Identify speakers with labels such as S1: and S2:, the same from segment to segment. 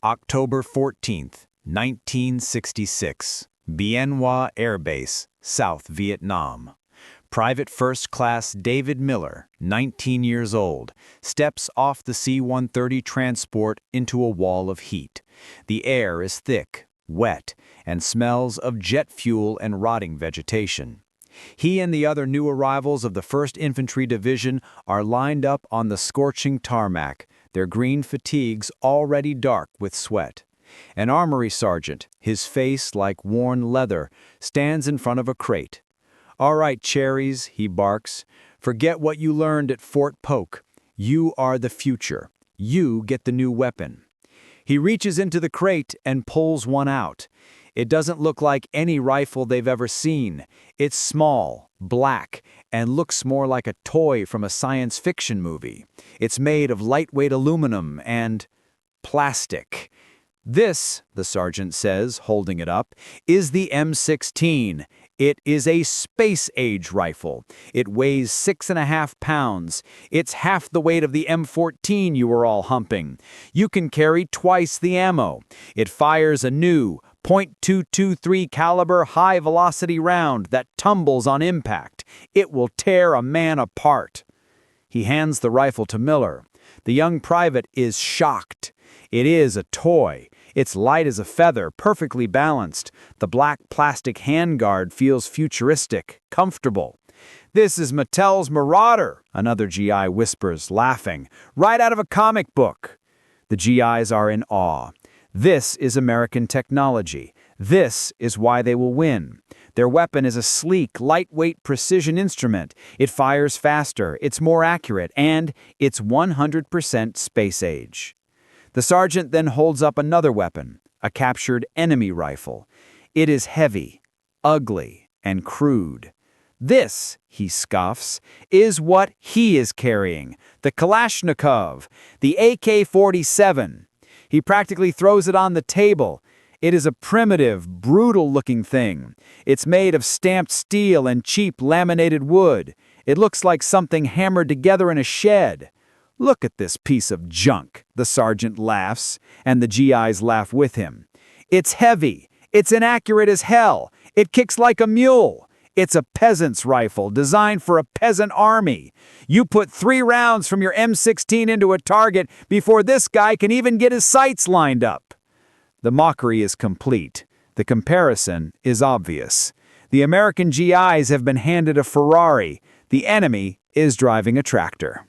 S1: October 14th, 1966, Bien Hoa Air Base, South Vietnam. Private First Class David Miller, 19 years old, steps off the C-130 transport into a wall of heat. The air is thick, wet, and smells of jet fuel and rotting vegetation. He and the other new arrivals of the 1st Infantry Division are lined up on the scorching tarmac, their green fatigues already dark with sweat. An armory sergeant, his face like worn leather, stands in front of a crate. "All right, cherries," he barks. "Forget what you learned at Fort Polk. You are the future. You get the new weapon." He reaches into the crate and pulls one out. It doesn't look like any rifle they've ever seen. It's small, black, and looks more like a toy from a science fiction movie. It's made of lightweight aluminum and plastic. "This," the sergeant says, holding it up, "is the M16. It is a space-age rifle. It weighs 6.5 pounds. It's half the weight of the M14 you were all humping. You can carry twice the ammo. It fires a new .223 caliber high-velocity round that tumbles on impact. It will tear a man apart." He hands the rifle to Miller. The young private is shocked. It is a toy. It's light as a feather, perfectly balanced. The black plastic handguard feels futuristic, comfortable. "This is Mattel's Marauder," another GI whispers, laughing. "Right out of a comic book." The GIs are in awe. This is American technology. This is why they will win. Their weapon is a sleek, lightweight precision instrument. It fires faster, it's more accurate, and it's 100% space age. The sergeant then holds up another weapon, a captured enemy rifle. It is heavy, ugly, and crude. "This," he scoffs, "is what he is carrying, the Kalashnikov, the AK-47. He practically throws it on the table. It is a primitive, brutal-looking thing. It's made of stamped steel and cheap laminated wood. It looks like something hammered together in a shed. Look at this piece of junk," the sergeant laughs, and the GIs laugh with him. "It's heavy. It's inaccurate as hell. It kicks like a mule. It's a peasant's rifle designed for a peasant army. You put 3 rounds from your M16 into a target before this guy can even get his sights lined up." The mockery is complete. The comparison is obvious. The American GIs have been handed a Ferrari. The enemy is driving a tractor.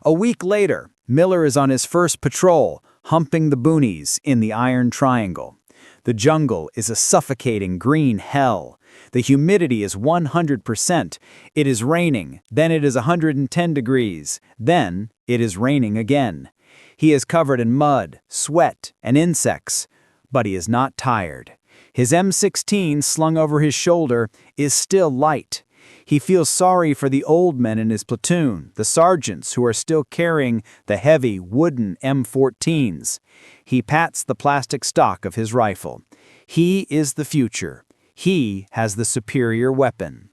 S1: A week later, Miller is on his first patrol, humping the boonies in the Iron Triangle. The jungle is a suffocating green hell. The humidity is 100%. It is raining, then it is 110 degrees, then it is raining again. He is covered in mud, sweat, and insects, but he is not tired. His M16, slung over his shoulder, is still light. He feels sorry for the old men in his platoon, the sergeants who are still carrying the heavy wooden M14s. He pats the plastic stock of his rifle. He is the future. He has the superior weapon.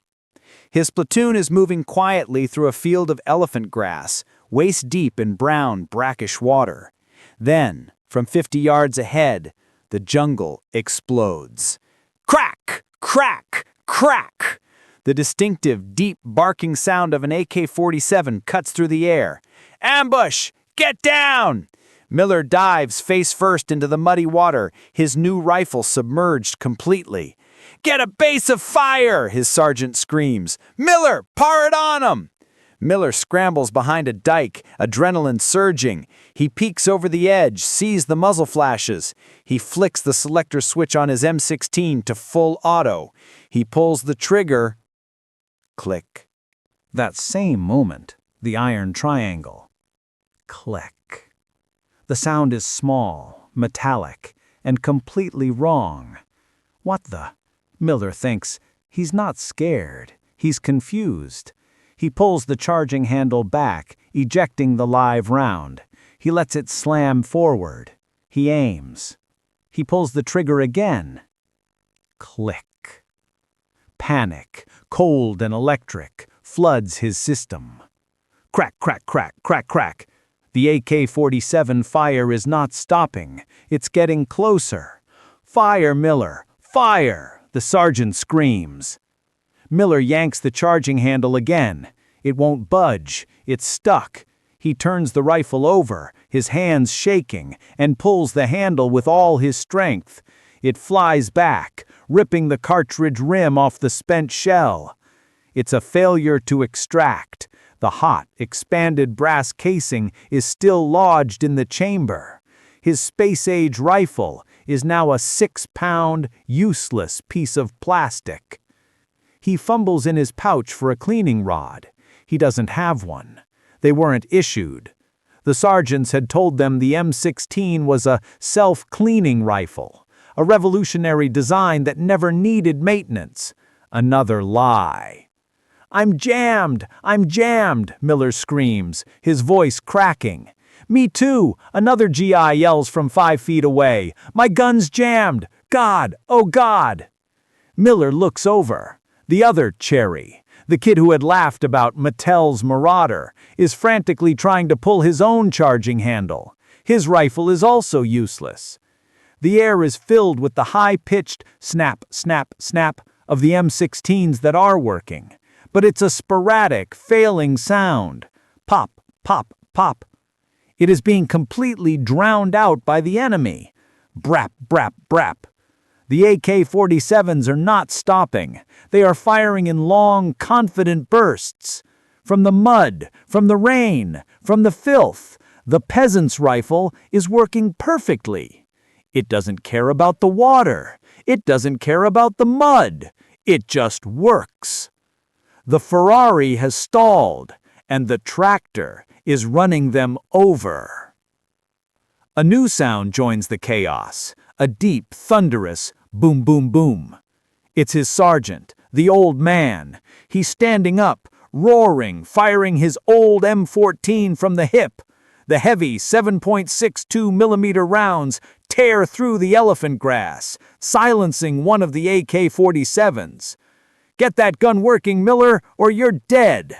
S1: His platoon is moving quietly through a field of elephant grass, waist deep in brown, brackish water. Then, from 50 yards ahead, the jungle explodes. Crack! Crack! Crack! The distinctive, deep barking sound of an AK-47 cuts through the air. "Ambush! Get down!" Miller dives face first into the muddy water, his new rifle submerged completely. "Get a base of fire!" his sergeant screams. "Miller, par it on him!" Miller scrambles behind a dike, adrenaline surging. He peeks over the edge, sees the muzzle flashes. He flicks the selector switch on his M16 to full auto. He pulls the trigger. Click. That same moment, the Iron Triangle. Click. The sound is small, metallic, and completely wrong. What the? Miller thinks. He's not scared. He's confused. He pulls the charging handle back, ejecting the live round. He lets it slam forward. He aims. He pulls the trigger again. Click. Panic, cold and electric, floods his system. Crack, crack, crack, crack, crack. The AK-47 fire is not stopping. It's getting closer. "Fire, Miller! Fire!" the sergeant screams. Miller yanks the charging handle again. It won't budge. It's stuck. He turns the rifle over, his hands shaking, and pulls the handle with all his strength. It flies back, ripping the cartridge rim off the spent shell. It's a failure to extract. The hot, expanded brass casing is still lodged in the chamber. His space-age rifle is now a 6-pound, useless piece of plastic. He fumbles in his pouch for a cleaning rod. He doesn't have one. They weren't issued. The sergeants had told them the M16 was a self-cleaning rifle, a revolutionary design that never needed maintenance. Another lie. "I'm jammed! I'm jammed!" Miller screams, his voice cracking. "Me too!" another GI yells from 5 feet away. "My gun's jammed! God! Oh God!" Miller looks over. The other Cherry, the kid who had laughed about Mattel's Marauder, is frantically trying to pull his own charging handle. His rifle is also useless. The air is filled with the high-pitched snap, snap, snap of the M16s that are working. But it's a sporadic, failing sound. Pop, pop, pop. It is being completely drowned out by the enemy. Brap, brap, brap. The AK-47s are not stopping. They are firing in long, confident bursts. From the mud, from the rain, from the filth, the peasant's rifle is working perfectly. It doesn't care about the water. It doesn't care about the mud. It just works. The Ferrari has stalled, and the tractor is running them over. A new sound joins the chaos, a deep, thunderous boom, boom, boom. It's his sergeant, the old man. He's standing up, roaring, firing his old M14 from the hip. The heavy 7.62 millimeter rounds tear through the elephant grass, silencing one of the AK-47s. "Get that gun working, Miller, or you're dead."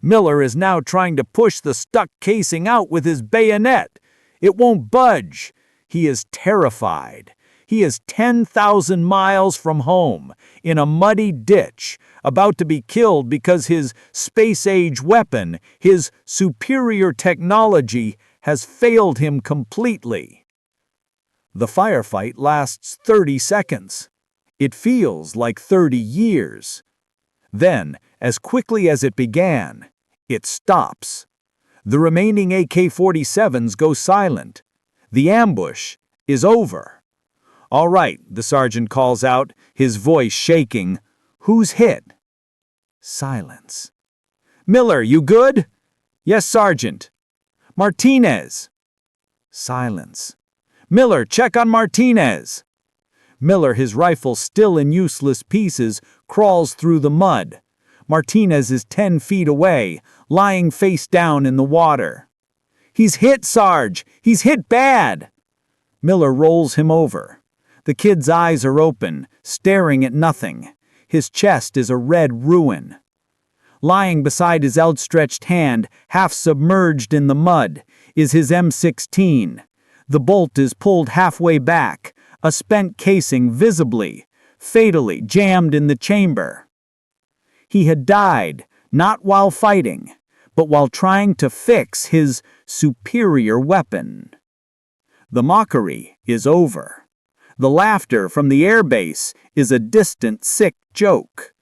S1: Miller is now trying to push the stuck casing out with his bayonet. It won't budge. He is terrified. He is 10,000 miles from home, in a muddy ditch, about to be killed because his space-age weapon, his superior technology, has failed him completely. The firefight lasts 30 seconds. It feels like 30 years. Then, as quickly as it began, it stops. The remaining AK-47s go silent. The ambush is over. "All right," the sergeant calls out, his voice shaking. "Who's hit?" Silence. "Miller, you good?" "Yes, Sergeant." "Martinez." Silence. "Miller, check on Martinez." Miller, his rifle still in useless pieces, crawls through the mud. Martinez is 10 feet away, lying face down in the water. "He's hit, Sarge! He's hit bad!" Miller rolls him over. The kid's eyes are open, staring at nothing. His chest is a red ruin. Lying beside his outstretched hand, half submerged in the mud, is his M16. The bolt is pulled halfway back, a spent casing visibly, fatally jammed in the chamber. He had died, not while fighting, but while trying to fix his superior weapon. The mockery is over. The laughter from the airbase is a distant, sick joke.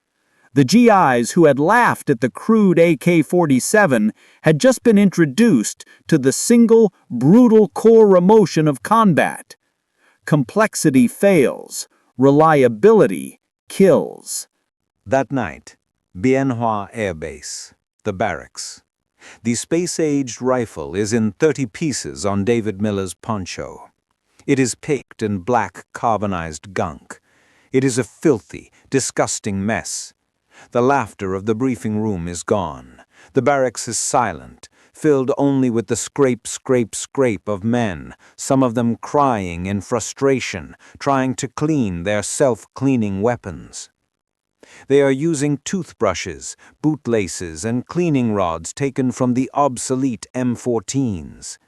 S1: The GIs who had laughed at the crude AK-47 had just been introduced to the single, brutal core emotion of combat. Complexity fails. Reliability kills.
S2: That night, Bien Hoa Air Base, the barracks. The space-aged rifle is in 30 pieces on David Miller's poncho. It is picked in black carbonized gunk. It is a filthy, disgusting mess. The laughter of the briefing room is gone. The barracks is silent, filled only with the scrape, scrape, scrape of men, some of them crying in frustration, trying to clean their self-cleaning weapons. They are using toothbrushes, bootlaces, and cleaning rods taken from the obsolete M14s.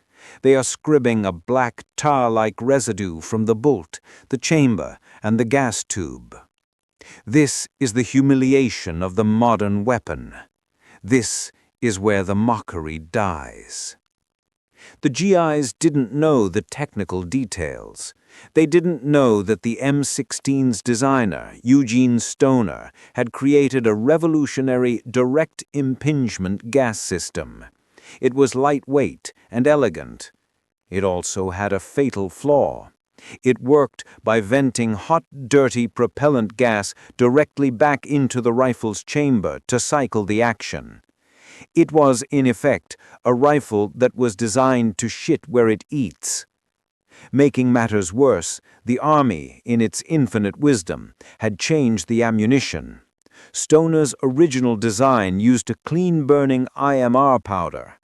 S2: They are scribbing a black tar-like residue from the bolt, the chamber, and the gas tube. This is the humiliation of the modern weapon. This is where the mockery dies. The GIs didn't know the technical details. They didn't know that the M16's designer, Eugene Stoner, had created a revolutionary direct impingement gas system. It was lightweight and elegant. It also had a fatal flaw. It worked by venting hot, dirty propellant gas directly back into the rifle's chamber to cycle the action. It was, in effect, a rifle that was designed to shit where it eats. Making matters worse, the Army, in its infinite wisdom, had changed the ammunition. Stoner's original design used a clean-burning IMR powder.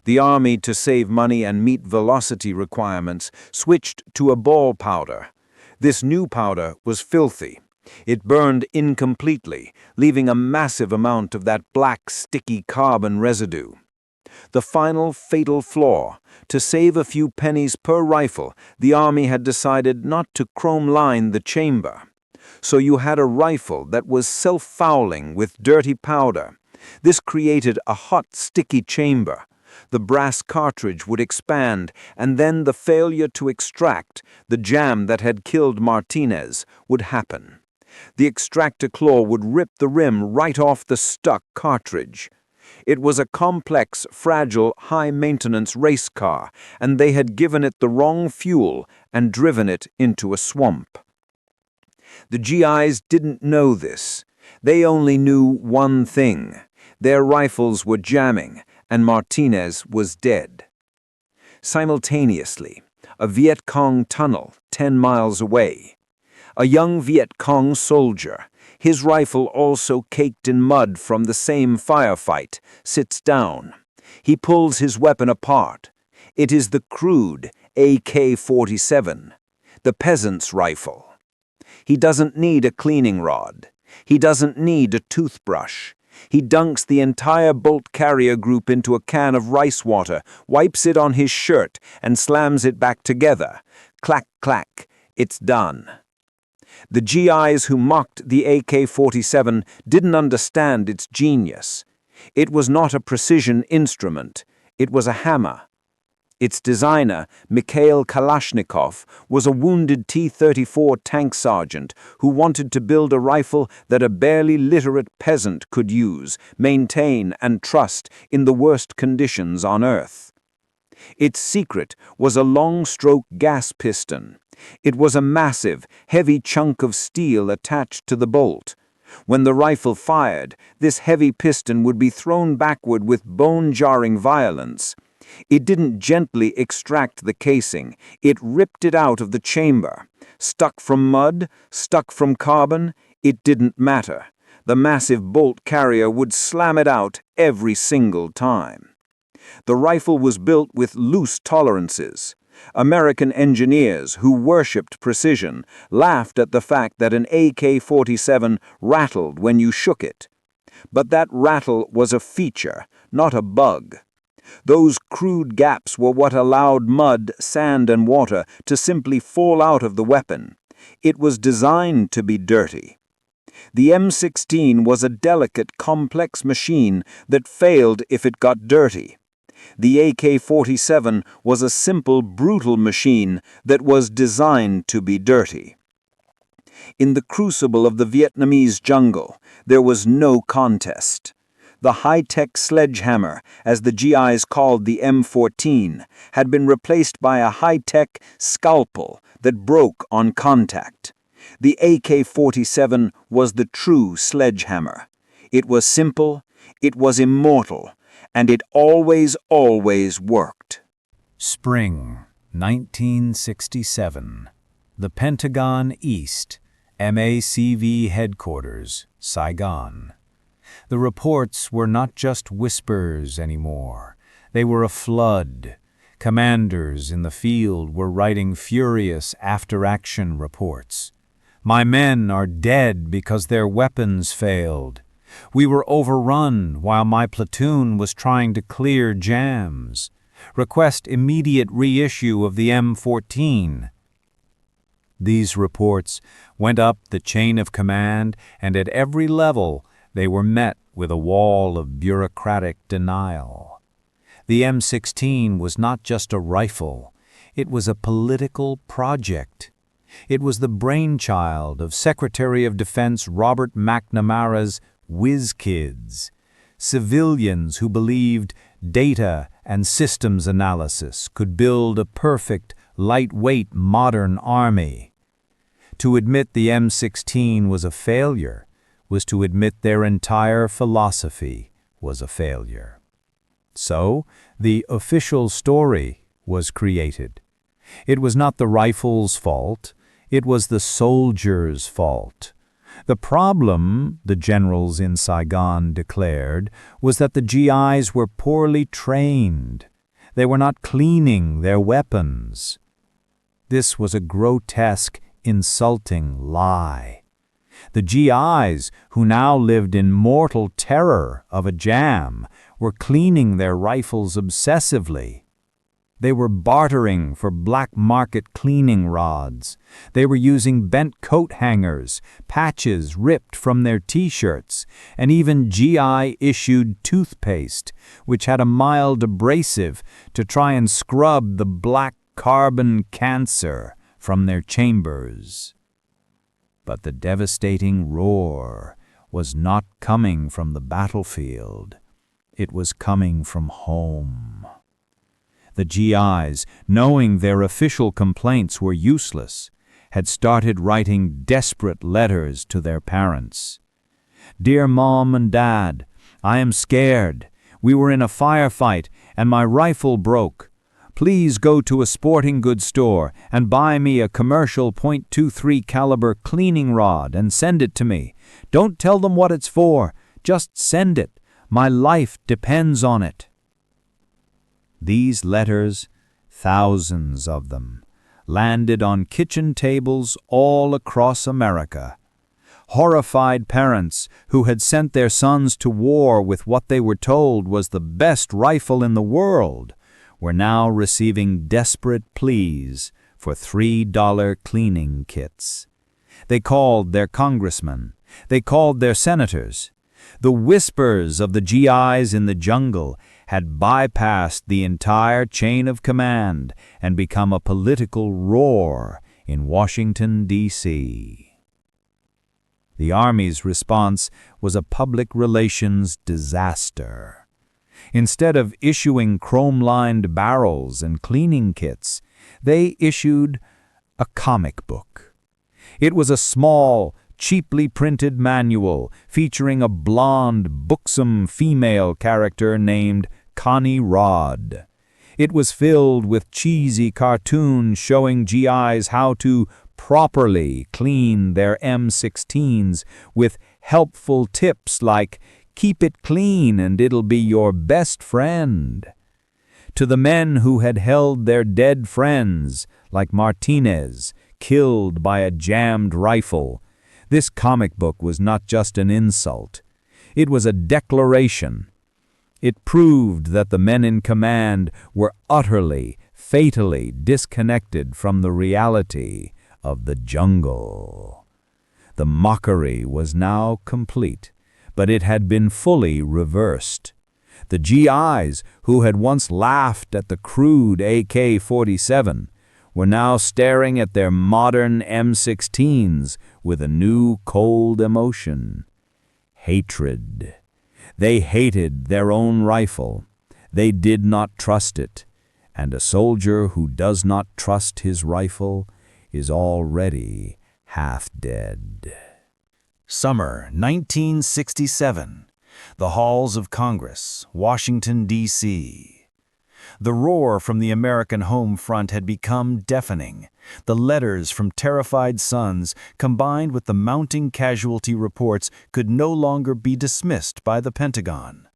S2: The Army, to save money and meet velocity requirements, switched to a ball powder. This new powder was filthy. It burned incompletely, leaving a massive amount of that black, sticky carbon residue. The final fatal flaw: to save a few pennies per rifle, the Army had decided not to chrome-line the chamber. So you had a rifle that was self-fouling with dirty powder. This created a hot, sticky chamber. The brass cartridge would expand, and then the failure to extract, the jam that had killed Martinez, would happen. The extractor claw would rip the rim right off the stuck cartridge. It was a complex, fragile, high-maintenance race car, and they had given it the wrong fuel and driven it into a swamp. The GIs didn't know this. They only knew one thing: their rifles were jamming, and Martinez was dead. Simultaneously, a Viet Cong tunnel 10 miles away. A young Viet Cong soldier, his rifle also caked in mud from the same firefight, sits down. He pulls his weapon apart. It is the Crude AK-47, the peasant's rifle. He doesn't need a cleaning rod. He doesn't need a toothbrush. He dunks the entire bolt carrier group into a can of rice water, wipes it on his shirt, and slams it back together. Clack, clack, it's done. The GIs who mocked the AK-47 didn't understand its genius. It was not a precision instrument. It was a hammer. Its designer, Mikhail Kalashnikov, was a wounded T-34 tank sergeant who wanted to build a rifle that a barely literate peasant could use, maintain, and trust in the worst conditions on Earth. Its secret was a long-stroke gas piston. It was a massive, heavy chunk of steel attached to the bolt. When the rifle fired, this heavy piston would be thrown backward with bone-jarring violence. It didn't gently extract the casing. It ripped it out of the chamber. Stuck from mud, stuck from carbon, it didn't matter. The massive bolt carrier would slam it out every single time. The rifle was built with loose tolerances. American engineers who worshipped precision laughed at the fact that an AK-47 rattled when you shook it. But that rattle was a feature, not a bug. Those crude gaps were what allowed mud, sand, and water to simply fall out of the weapon. It was designed to be dirty. The M16 was a delicate, complex machine that failed if it got dirty. The AK-47 was a simple, brutal machine that was designed to be dirty. In the crucible of the Vietnamese jungle, there was no contest. The high-tech sledgehammer, as the GIs called the M14, had been replaced by a high-tech scalpel that broke on contact. The AK-47 was the true sledgehammer. It was simple, it was immortal, and it always worked.
S1: Spring 1967. The Pentagon East, MACV Headquarters, Saigon. The reports were not just whispers anymore. They were a flood. Commanders in the field were writing furious after-action reports.
S2: My men are dead because their weapons failed. We were overrun while my platoon was trying to clear jams. Request immediate reissue of the M14. These reports went up the chain of command, and at every level they were met with a wall of bureaucratic denial. The M16 was not just a rifle, it was a political project. It was the brainchild of Secretary of Defense Robert McNamara's whiz kids, civilians who believed data and systems analysis could build a perfect, lightweight modern army. To admit the M16 was a failure was to admit their entire philosophy was a failure. So, the official story was created. It was not the rifle's fault, it was the soldier's fault. The problem, the generals in Saigon declared, was that the GIs were poorly trained. They were not cleaning their weapons. This was a grotesque, insulting lie. The GIs, who now lived in mortal terror of a jam, were cleaning their rifles obsessively. They were bartering for black market cleaning rods. They were using bent coat hangers, patches ripped from their T-shirts, and even GI-issued toothpaste, which had a mild abrasive to try and scrub the black carbon cancer from their chambers. But the devastating roar was not coming from the battlefield. It was coming from home. The GIs, knowing their official complaints were useless, had started writing desperate letters to their parents. "Dear Mom and Dad, I am scared. We were in a firefight and my rifle broke. Please go to a sporting goods store and buy me a commercial .23 caliber cleaning rod and send it to me. Don't tell them what it's for. Just send it. My life depends on it." These letters, thousands of them, landed on kitchen tables all across America. Horrified parents who had sent their sons to war with what they were told was the best rifle in the world were now receiving desperate pleas for $3 cleaning kits. They called their congressmen. They called their senators. The whispers of the GIs in the jungle had bypassed the entire chain of command and become a political roar in Washington, D.C. The Army's response was a public relations disaster. Instead of issuing chrome-lined barrels and cleaning kits, they issued a comic book. It was a small, cheaply printed manual featuring a blonde, buxom female character named Connie Rodd. It was filled with cheesy cartoons showing GIs how to properly clean their M16s with helpful tips like, "Keep it clean and it'll be your best friend." To the men who had held their dead friends, like Martinez, killed by a jammed rifle, this comic book was not just an insult. It was a declaration. It proved that the men in command were utterly, fatally disconnected from the reality of the jungle. The mockery was now complete, but it had been fully reversed. The GIs, who had once laughed at the crude AK-47, were now staring at their modern M16s with a new cold emotion: hatred. They hated their own rifle. They did not trust it. And a soldier who does not trust his rifle is already half dead.
S1: Summer 1967. The halls of Congress, Washington, D.C. The roar from the American home front had become deafening. The letters from terrified sons, combined with the mounting casualty reports, could no longer be dismissed by the Pentagon.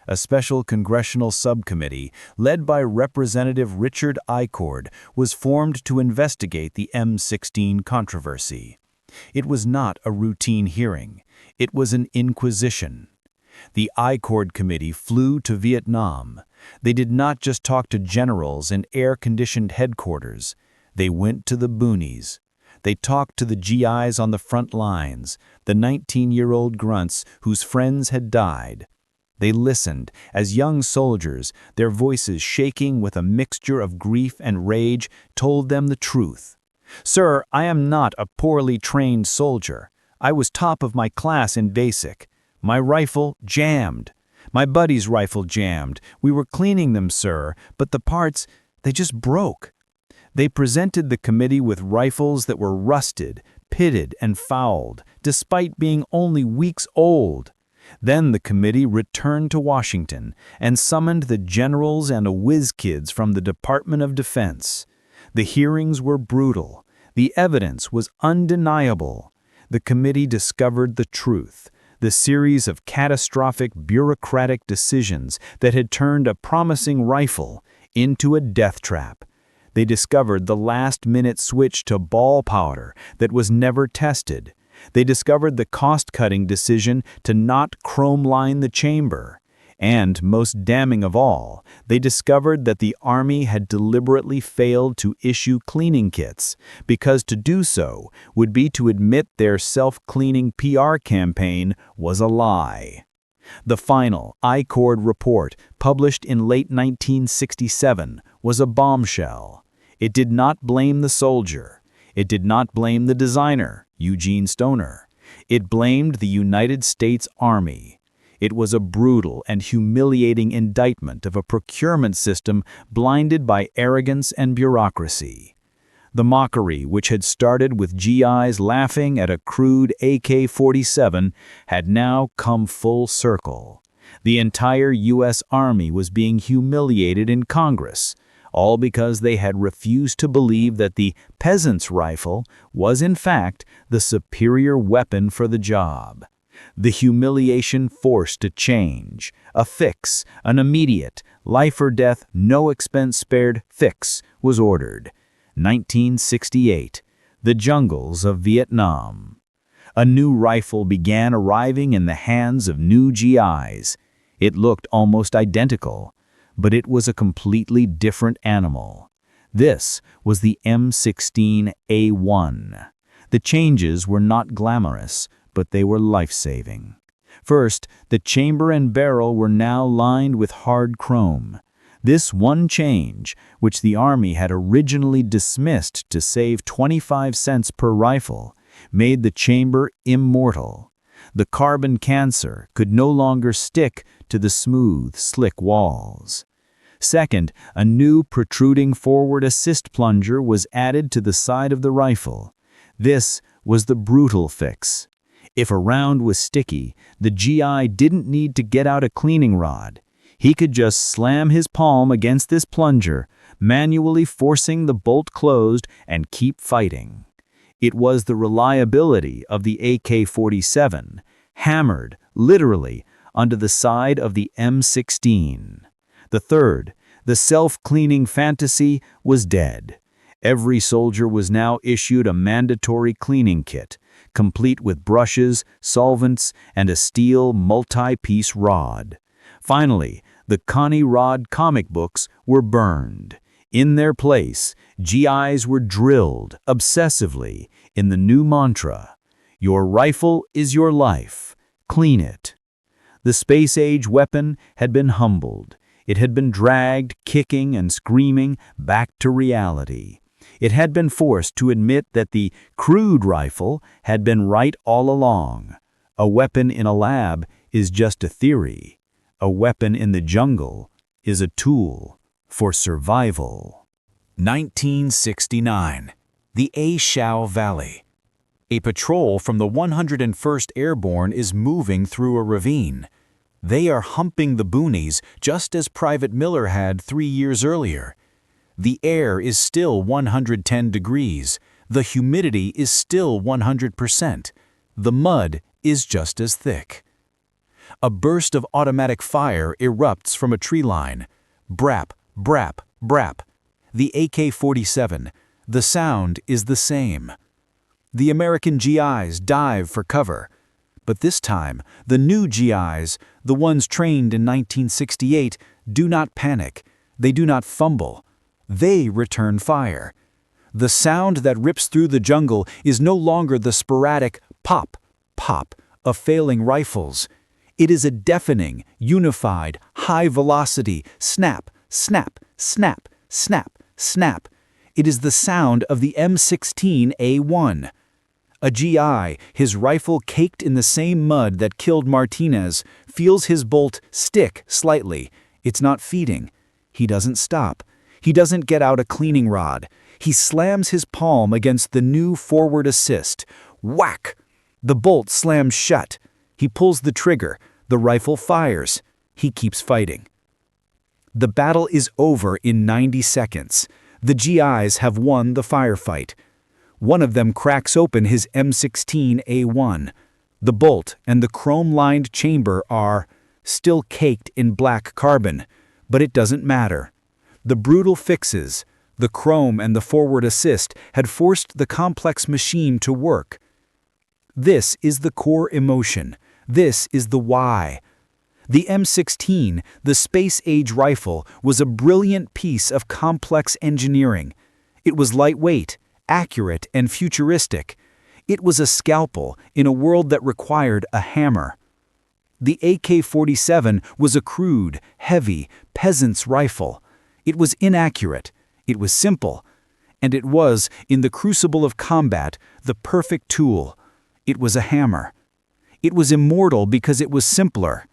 S1: A special congressional subcommittee, led by Representative Richard Ichord, was formed to investigate the M16 controversy. It was not a routine hearing. It was an inquisition. The Ichord Committee flew to Vietnam. They did not just talk to generals in air-conditioned headquarters. They went to the boonies. They talked to the GIs on the front lines, the 19-year-old grunts whose friends had died. They listened as young soldiers, their voices shaking with a mixture of grief and rage, told them the truth. "Sir, I am not a poorly trained soldier. I was top of my class in basic. My rifle jammed. My buddy's rifle jammed. We were cleaning them, sir, but the parts, they just broke." They presented the committee with rifles that were rusted, pitted, and fouled, despite being only weeks old. Then the committee returned to Washington and summoned the generals and a whiz kids from the Department of Defense. The hearings were brutal. The evidence was undeniable. The committee discovered the truth, the series of catastrophic bureaucratic decisions that had turned a promising rifle into a death trap. They discovered the last-minute switch to ball powder that was never tested. They discovered the cost-cutting decision to not chrome-line the chamber. And, most damning of all, they discovered that the Army had deliberately failed to issue cleaning kits, because to do so would be to admit their self-cleaning PR campaign was a lie. The final Ichord Report, published in late 1967, was a bombshell. It did not blame the soldier. It did not blame the designer, Eugene Stoner. It blamed the United States Army. It was a brutal and humiliating indictment of a procurement system blinded by arrogance and bureaucracy. The mockery, which had started with GIs laughing at a crude AK-47, had now come full circle. The entire U.S. Army was being humiliated in Congress, all because they had refused to believe that the peasant's rifle was in fact the superior weapon for the job. The humiliation forced a change, a fix, an immediate, life or death, no expense spared fix was ordered. 1968, the jungles of Vietnam. A new rifle began arriving in the hands of new GIs. It looked almost identical, but it was a completely different animal. This was the M16A1. The changes were not glamorous, but they were life-saving. First, the chamber and barrel were now lined with hard chrome. This one change, which the Army had originally dismissed to save 25 cents per rifle, made the chamber immortal. The carbon cancer could no longer stick to the smooth, slick walls. Second, a new protruding forward assist plunger was added to the side of the rifle. This was the brutal fix. If a round was sticky, the GI didn't need to get out a cleaning rod. He could just slam his palm against this plunger, manually forcing the bolt closed and keep fighting. It was the reliability of the AK-47, hammered, literally, onto the side of the M16. The third, the self-cleaning fantasy, was dead. Every soldier was now issued a mandatory cleaning kit, complete with brushes, solvents, and a steel multi-piece rod. Finally, the Connie Rodd comic books were burned. In their place, GIs were drilled obsessively in the new mantra, "Your rifle is your life. Clean it." The space-age weapon had been humbled. It had been dragged, kicking and screaming, back to reality. It had been forced to admit that the Crude rifle had been right all along. A weapon in a lab is just a theory. A weapon in the jungle is a tool for survival. 1969. The A Shau Valley. A patrol from the 101st Airborne is moving through a ravine. They are humping the boonies just as Private Miller had 3 years earlier. The air is still 110 degrees. The humidity is still 100%. The mud is just as thick. A burst of automatic fire erupts from a tree line. Brap, brap, brap. The AK-47. The sound is the same.
S3: The American GIs dive for cover. But this time, the new GIs, the ones trained in 1968, do not panic. They do not fumble. They return fire. The sound that rips through the jungle is no longer the sporadic pop, pop of failing rifles. It is a deafening, unified, high-velocity snap, snap, snap, snap, snap. It is the sound of the M16A1. A GI, his rifle caked in the same mud that killed Martinez, feels his bolt stick slightly. It's not feeding. He doesn't stop. He doesn't get out a cleaning rod. He slams his palm against the new forward assist. Whack! The bolt slams shut. He pulls the trigger. The rifle fires. He keeps fighting. The battle is over in 90 seconds. The GIs have won the firefight. One of them cracks open his M16A1. The bolt and the chrome-lined chamber are still caked in black carbon, but it doesn't matter. The brutal fixes, the chrome and the forward assist, had forced the complex machine to work. This is the core emotion. This is the why. The M16, the space-age rifle, was a brilliant piece of complex engineering. It was lightweight, accurate, and futuristic. It was a scalpel in a world that required a hammer. The AK-47 was a crude, heavy, peasant's rifle. It was inaccurate. It was simple. And it was, in the crucible of combat, the perfect tool. It was a hammer. It was immortal because it was simpler.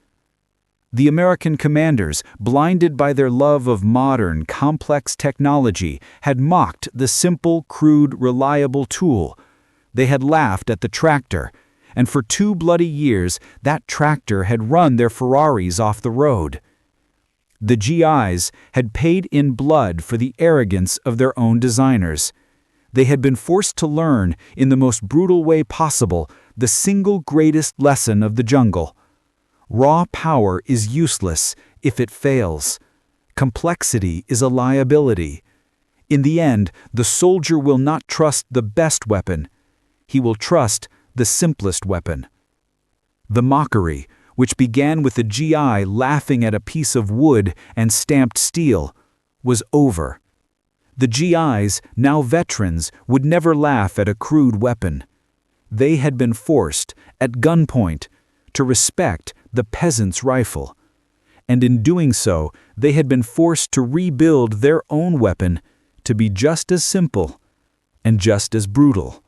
S3: The American commanders, blinded by their love of modern, complex technology, had mocked the simple, crude, reliable tool. They had laughed at the tractor, and for 2 bloody years, that tractor had run their Ferraris off the road. The GIs had paid in blood for the arrogance of their own designers. They had been forced to learn, in the most brutal way possible, the single greatest lesson of the jungle. Raw power is useless if it fails. Complexity is a liability. In the end, the soldier will not trust the best weapon. He will trust the simplest weapon. The mockery, which began with the GI laughing at a piece of wood and stamped steel, was over. The GIs, now veterans, would never laugh at a crude weapon. They had been forced, at gunpoint, to respect the peasant's rifle. And in doing so, they had been forced to rebuild their own weapon to be just as simple and just as brutal.